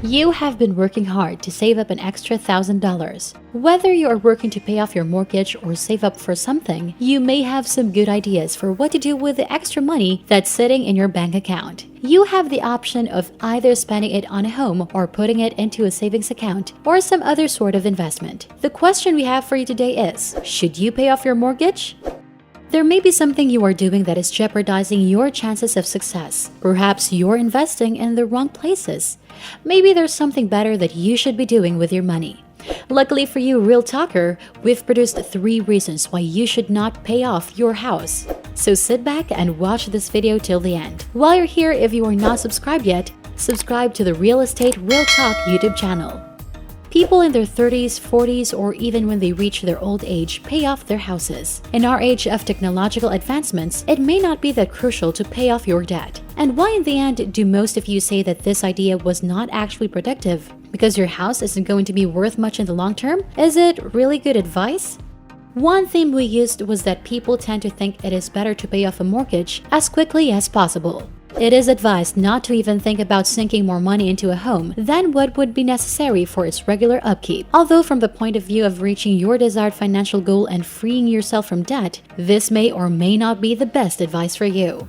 You have been working hard to save up an extra $1,000. Whether you are working to pay off your mortgage or save up for something, you may have some good ideas for what to do with the extra money that's sitting in your bank account. You have the option of either spending it on a home or putting it into a savings account or some other sort of investment. The question we have for you today is, should you pay off your mortgage? There may be something you are doing that is jeopardizing your chances of success. Perhaps you're investing in the wrong places. Maybe there's something better that you should be doing with your money. Luckily for you, Real Talker, we've produced 3 reasons why you should not pay off your house. So sit back and watch this video till the end. While you're here, if you are not subscribed yet, subscribe to the Real Estate Real Talk YouTube channel. People in their 30s, 40s, or even when they reach their old age pay off their houses. In our age of technological advancements, it may not be that crucial to pay off your debt. And why in the end do most of you say that this idea was not actually productive? Because your house isn't going to be worth much in the long term? Is it really good advice? One theme we used was that people tend to think it is better to pay off a mortgage as quickly as possible. It is advised not to even think about sinking more money into a home than what would be necessary for its regular upkeep. Although from the point of view of reaching your desired financial goal and freeing yourself from debt, this may or may not be the best advice for you.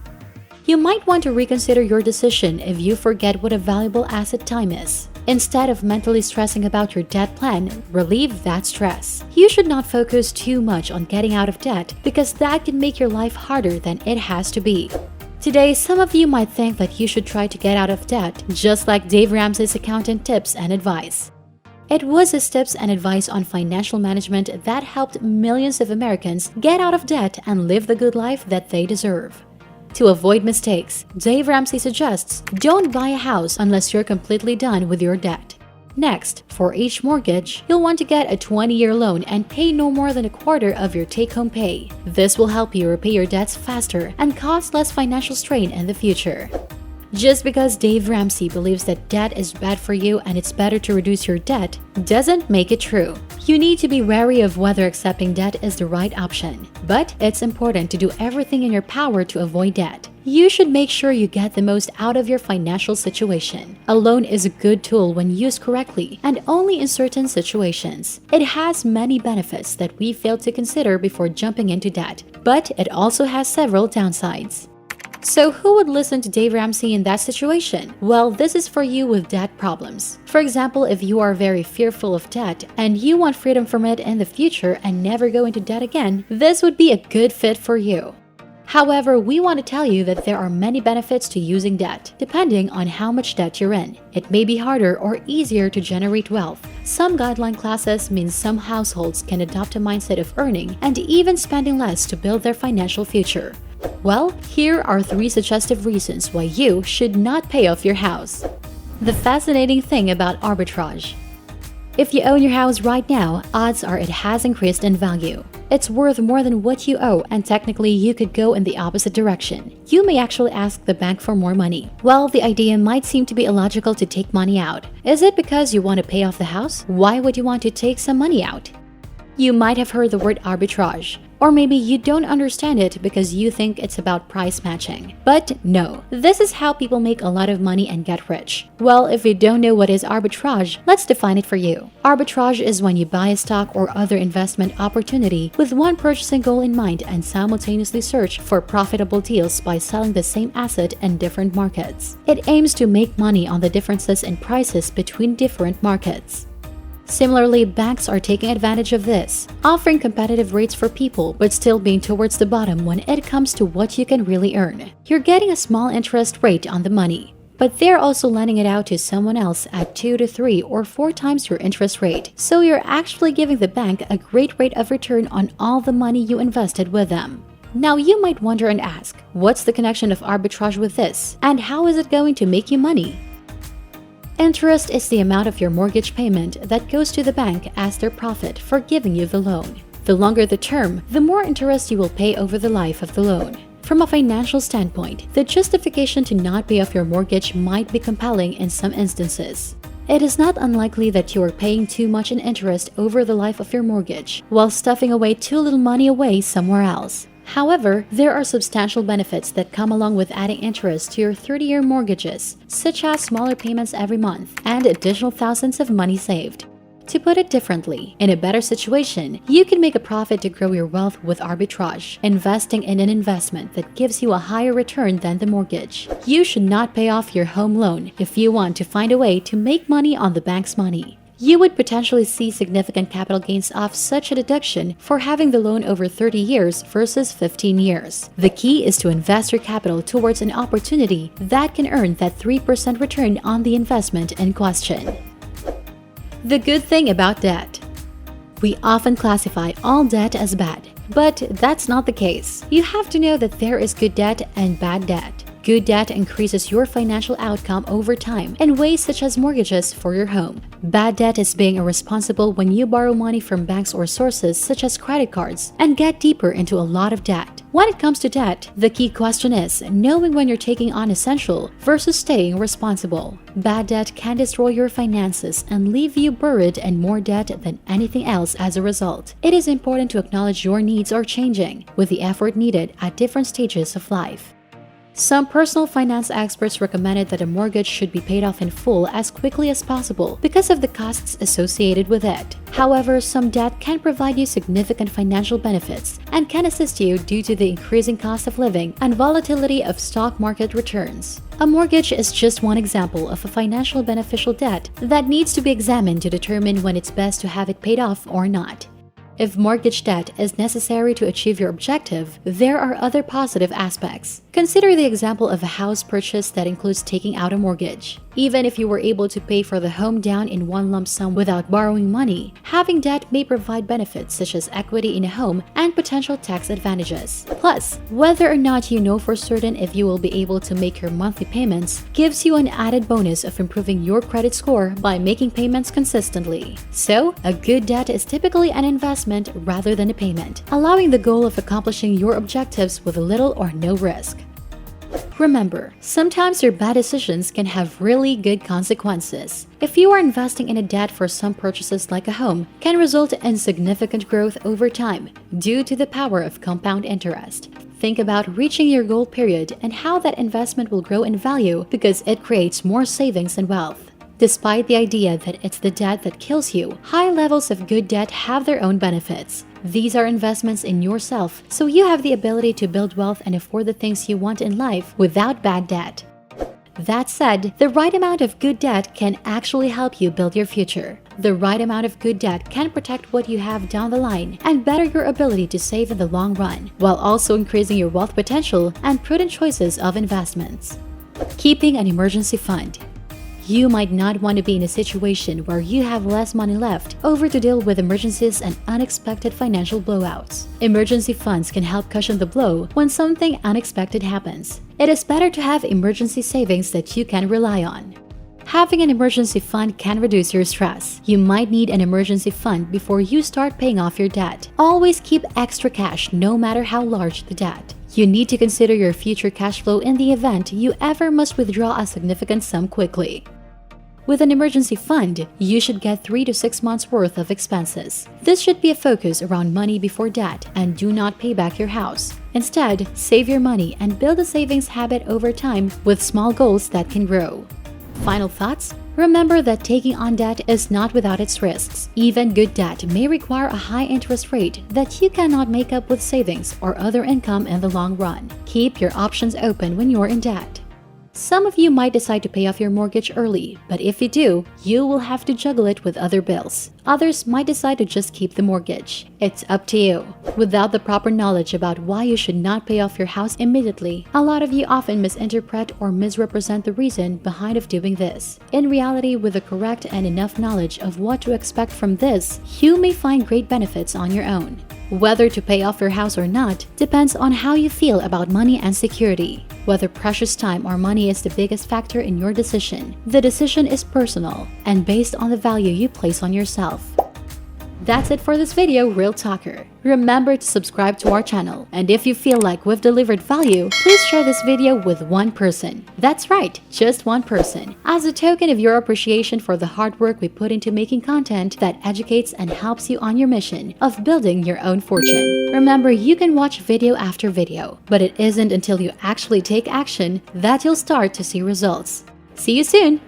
You might want to reconsider your decision if you forget what a valuable asset time is. Instead of mentally stressing about your debt plan, relieve that stress. You should not focus too much on getting out of debt because that can make your life harder than it has to be. Today, some of you might think that you should try to get out of debt, just like Dave Ramsey's accountant tips and advice. It was his tips and advice on financial management that helped millions of Americans get out of debt and live the good life that they deserve. To avoid mistakes, Dave Ramsey suggests don't buy a house unless you're completely done with your debt. Next, for each mortgage, you'll want to get a 20-year loan and pay no more than a quarter of your take-home pay. This will help you repay your debts faster and cause less financial strain in the future. Just because Dave Ramsey believes that debt is bad for you and it's better to reduce your debt, doesn't make it true. You need to be wary of whether accepting debt is the right option. But it's important to do everything in your power to avoid debt. You should make sure you get the most out of your financial situation. A loan is a good tool when used correctly and only in certain situations. It has many benefits that we fail to consider before jumping into debt, but it also has several downsides. So who would listen to Dave Ramsey in that situation? Well, this is for you with debt problems. For example, if you are very fearful of debt and you want freedom from it in the future and never go into debt again, this would be a good fit for you. However, we want to tell you that there are many benefits to using debt, depending on how much debt you're in. It may be harder or easier to generate wealth. Some guideline classes mean some households can adopt a mindset of earning and even spending less to build their financial future. Well, here are 3 suggestive reasons why you should not pay off your house. The fascinating thing about arbitrage. If you own your house right now, odds are it has increased in value. It's worth more than what you owe, and technically you could go in the opposite direction. You may actually ask the bank for more money. Well, the idea might seem to be illogical to take money out. Is it because you want to pay off the house? Why would you want to take some money out? You might have heard the word arbitrage. Or maybe you don't understand it because you think it's about price matching. But no, this is how people make a lot of money and get rich. Well, if you don't know what is arbitrage, let's define it for you. Arbitrage is when you buy a stock or other investment opportunity with one purchasing goal in mind and simultaneously search for profitable deals by selling the same asset in different markets. It aims to make money on the differences in prices between different markets. Similarly, banks are taking advantage of this, offering competitive rates for people but still being towards the bottom when it comes to what you can really earn. You're getting a small interest rate on the money, but they're also lending it out to someone else at 2 to 3 or 4 times your interest rate. So you're actually giving the bank a great rate of return on all the money you invested with them. Now you might wonder and ask, what's the connection of arbitrage with this? And how is it going to make you money? Interest is the amount of your mortgage payment that goes to the bank as their profit for giving you the loan. The longer the term, the more interest you will pay over the life of the loan. From a financial standpoint, the justification to not pay off your mortgage might be compelling in some instances. It is not unlikely that you are paying too much in interest over the life of your mortgage, while stuffing away too little money away somewhere else. However, there are substantial benefits that come along with adding interest to your 30-year mortgages, such as smaller payments every month and additional thousands of money saved. To put it differently, in a better situation, you can make a profit to grow your wealth with arbitrage, investing in an investment that gives you a higher return than the mortgage. You should not pay off your home loan if you want to find a way to make money on the bank's money. You would potentially see significant capital gains off such a deduction for having the loan over 30 years versus 15 years. The key is to invest your capital towards an opportunity that can earn that 3% return on the investment in question. The good thing about debt. We often classify all debt as bad, but that's not the case. You have to know that there is good debt and bad debt. Good debt increases your financial outcome over time in ways such as mortgages for your home. Bad debt is being irresponsible when you borrow money from banks or sources such as credit cards and get deeper into a lot of debt. When it comes to debt, the key question is knowing when you're taking on essential versus staying responsible. Bad debt can destroy your finances and leave you buried in more debt than anything else as a result. It is important to acknowledge your needs are changing with the effort needed at different stages of life. Some personal finance experts recommended that a mortgage should be paid off in full as quickly as possible because of the costs associated with it. However, some debt can provide you significant financial benefits and can assist you due to the increasing cost of living and volatility of stock market returns. A mortgage is just one example of a financial beneficial debt that needs to be examined to determine when it's best to have it paid off or not. If mortgage debt is necessary to achieve your objective, there are other positive aspects. Consider the example of a house purchase that includes taking out a mortgage. Even if you were able to pay for the home down in one lump sum without borrowing money, having debt may provide benefits such as equity in a home and potential tax advantages. Plus, whether or not you know for certain if you will be able to make your monthly payments gives you an added bonus of improving your credit score by making payments consistently. So, a good debt is typically an investment rather than a payment, allowing the goal of accomplishing your objectives with little or no risk. Remember, sometimes your bad decisions can have really good consequences. If you are investing in a debt for some purchases like a home, can result in significant growth over time due to the power of compound interest. Think about reaching your goal period and how that investment will grow in value because it creates more savings and wealth. Despite the idea that it's the debt that kills you, high levels of good debt have their own benefits. These are investments in yourself, so you have the ability to build wealth and afford the things you want in life without bad debt. That said, the right amount of good debt can actually help you build your future. The right amount of good debt can protect what you have down the line and better your ability to save in the long run, while also increasing your wealth potential and prudent choices of investments. Keeping an emergency fund. You might not want to be in a situation where you have less money left over to deal with emergencies and unexpected financial blowouts. Emergency funds can help cushion the blow when something unexpected happens. It is better to have emergency savings that you can rely on. Having an emergency fund can reduce your stress. You might need an emergency fund before you start paying off your debt. Always keep extra cash no matter how large the debt. You need to consider your future cash flow in the event you ever must withdraw a significant sum quickly. With an emergency fund, you should get 3 to 6 months worth of expenses. This should be a focus around money before debt and do not pay back your house. Instead, save your money and build a savings habit over time with small goals that can grow. Final thoughts? Remember that taking on debt is not without its risks. Even good debt may require a high interest rate that you cannot make up with savings or other income in the long run. Keep your options open when you're in debt. Some of you might decide to pay off your mortgage early, but if you do, you will have to juggle it with other bills. Others might decide to just keep the mortgage. It's up to you. Without the proper knowledge about why you should not pay off your house immediately, a lot of you often misinterpret or misrepresent the reason behind of doing this. In reality, with the correct and enough knowledge of what to expect from this, you may find great benefits on your own. Whether to pay off your house or not depends on how you feel about money and security. Whether precious time or money is the biggest factor in your decision, the decision is personal and based on the value you place on yourself. That's it for this video, Real Talker. Remember to subscribe to our channel, and if you feel like we've delivered value, please share this video with one person. That's right, just one person, as a token of your appreciation for the hard work we put into making content that educates and helps you on your mission of building your own fortune. Remember, you can watch video after video, but it isn't until you actually take action that you'll start to see results. See you soon!